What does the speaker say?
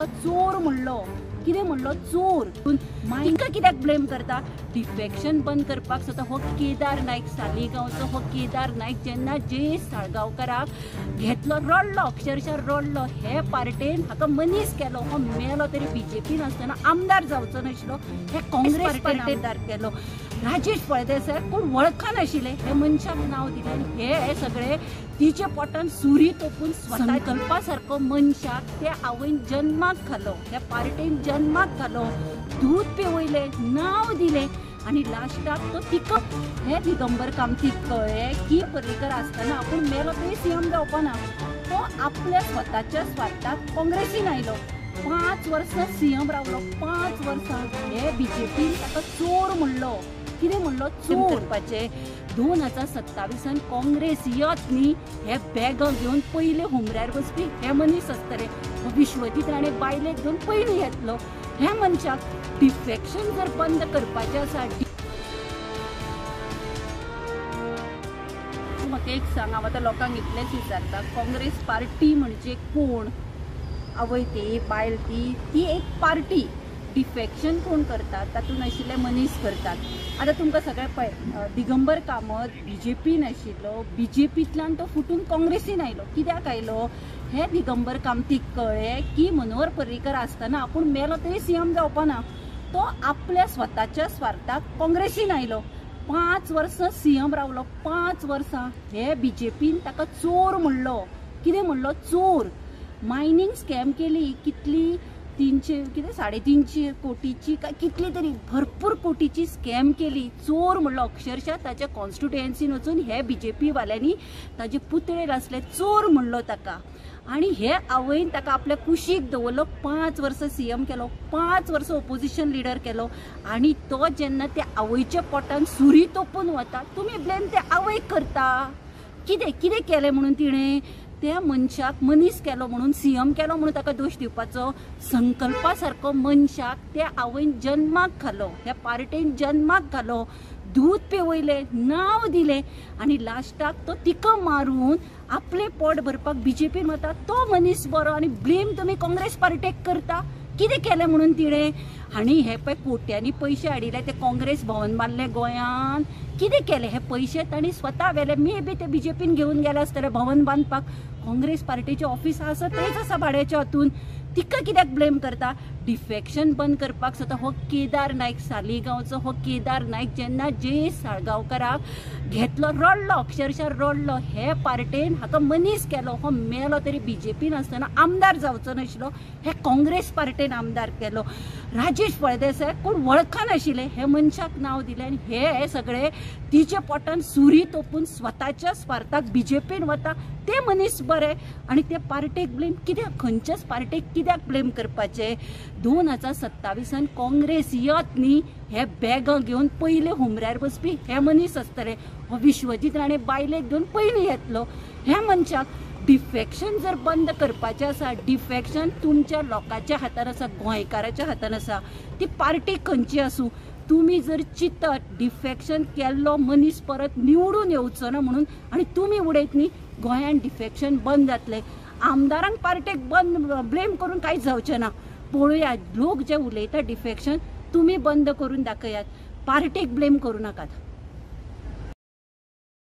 चोर म्हणलो, कितें म्हणलो चोर. मायका कित्याक ब्लेम करता? डिफेक्शन बंद करपाक सुद्दां हो केदार नायक सालिगांवचो हो केदार नायक जेन्ना जयेश साळगांवकराक घेतलो, रडलो, अक्षरशः रडलो. हे पार्टेन हाका मनीस केलो, हो मेलो तरी बीजेपी नासतना आमदार जावचो नाशिल्लो, हे काँग्रेस पार्टेन आमदार केलो. राजेश फळदेसाय कोण वळखनाशिल्ले, हे मनशाक नांव दिलें आनी हे सगळे तिचे पोटान सुरी तोपून संकल्पा सारको मनशाक त्या आवयन जन्माक घालो, त्या पार्टेन जन्माक घालो, दूध पिवयले, नांव दिलें आनी लास्टाक तो तिका हे दिगंबर कामतीक कळ्ळें की पर्रीकर आसतना आपूण मेलो तरी सीएम जावपा ना. तो आपल्या स्वताच्या स्वार्थाक काँग्रेसीन आयलो, 5 वर्सां सीएम रावलो, 5 वर्सां. हे बीजेपीन ताका चोर म्हणलो, कितें म्हणलो चोर करपाचे. 2027 काँग्रेस येत न्ही, हे बॅगां घेवन पयले हुमऱ्यार बसपी हे मनीस आसतले. विश्वजीत राणे बायलेक घेवन पयलीं येतलो. हे मनशाक डिफेक्शन जर बंद करपाचें आसा, म्हाका एक सांग, हांव आतां लोकांक इतलेंच विचारता, काँग्रेस पार्टी म्हणजे कोण? आवय ती बायल ती एक पार्टी. डिफेक्शन कोण करतात? तातूंत आशिल्ले मनीस करतात. आतां तुमकां सगळें पळय, दिगंबर कामत बीजेपीन आशिल्लो, बीजेपींतल्यान तो फुटून काँग्रेसीन आयलो. कित्याक आयलो? हे दिगंबर कामतीक कळ्ळें की मनोहर पर्रीकर आसतना आपूण मेलो तरी सीएम जावपा ना. तो आपल्या स्वताच्या स्वार्थाक काँग्रेसीन आयलो, 5 वर्सां सीएम रावलो, 5 वर्सां. हे बीजेपीन ताका चोर म्हणलो, कितें म्हणलो चोर. मायनिंग स्कॅम केली, कितली 300 कोटीची काय कितली तरी भरपूर कोटीची स्कॅम केली. चोर म्हणलो, अक्षरशः ताच्या कॉन्स्टिट्युएन्सीन वचून हे बीजेपी वाल्यांनी ताजे पुतळे आसले, चोर म्हणलो ताका. आनी हे आवयन ताका आपल्या कुशीक दवरलो, 5 वर्सां सीएम केलो, 5 वर्सां ओपोजिशन लिडर केलो. आनी तो जेन्ना त्या आवयच्या पोटान सुरी तोपून वता, तुमी ब्लेम त्या आवयक करता. कितें केलें म्हणून तिणें? त्या मनशाक मनीस केलो म्हणून, सीएम केलो म्हणून ताका दोश दिवपाचो? संकल्पा सारको मनशाक त्या आवयन जन्माक घालो, त्या पार्टेन जन्माक घालो, दूध पिवयले, नांव दिलें आनी लास्टाक तो तिका मारून आपले पोट भरपाक बीजेपीन वता. तो मनीस बरो आनी ब्लेम तुमी काँग्रेस पार्टेक करता. कितें केलें म्हणून तिणें? आनी हे पळय कोट्यांनी पयशे हाडिल्ले, ते काँग्रेस भवन बांदलें गोंयान. कितें केलें? हे पयशे तांणी स्वता व्हेले. मे बी ते बीजेपीन घेवन गेले आसतले भवन बांदपाक. काँग्रेस पार्टीचे ऑफिस आसा थंयच आसा भाड्याच्या हातून. तिका कित्याक ब्लेम करता? डिफेक्शन बंद करपाक सुद्दां हो केदार नायक सालिगांवचो हो केदार नायक जेन्ना जयेश साळगांवकराक घेतलो, रडलो, अक्षरशः रडलो. हे पार्टेन हाका मनीस केलो, हो मेलो तरी बीजेपीन आसतना आमदार जावचो नाशिल्लो, हे काँग्रेस पार्टेन आमदार केलो. राजेश फळदेसाय कोण वळखनाशिल्ले, हे मनशाक नांव दिलें आनी हे सगळे तिचे पोटान सुरी तोपून स्वताच्या स्वार्थाक बीजेपीन वता. ते मनीस बरे आनी ते पार्टेक ब्लेम कित्याक? खंयच्याच पार्टेक कित्याक ब्लेम करपाचे? 2027 काँग्रेस येत न्ही, हे बॅगां घेवन पयले हुमऱ्यार बसपी हे मनीस आसतले. विश्वजीत राणे बायलेक घेवन पयलीं येतलो. हे मनशाक डिफेक्शन जर बंद करपाचें आसा, डिफेक्शन तुमच्या लोकांच्या हातान आसा, गोंयकाराच्या हातान आसा. ती पार्टी खंयची आसूं, तुमी जर चिंतत डिफेक्शन केल्लो मनीस परत निवडून येवचो ना म्हणून आनी तुमी उडयत न्ही, गोंयान डिफेक्शन बंद जातलें. आमदारांक पार्टेक ब्लेम करून कांयच जावचें ना. पळोवया, लोक जे उलयता डिफेक्शन तुमी बंद करून दाखयात, पार्टेक ब्लेम करूं नाकात.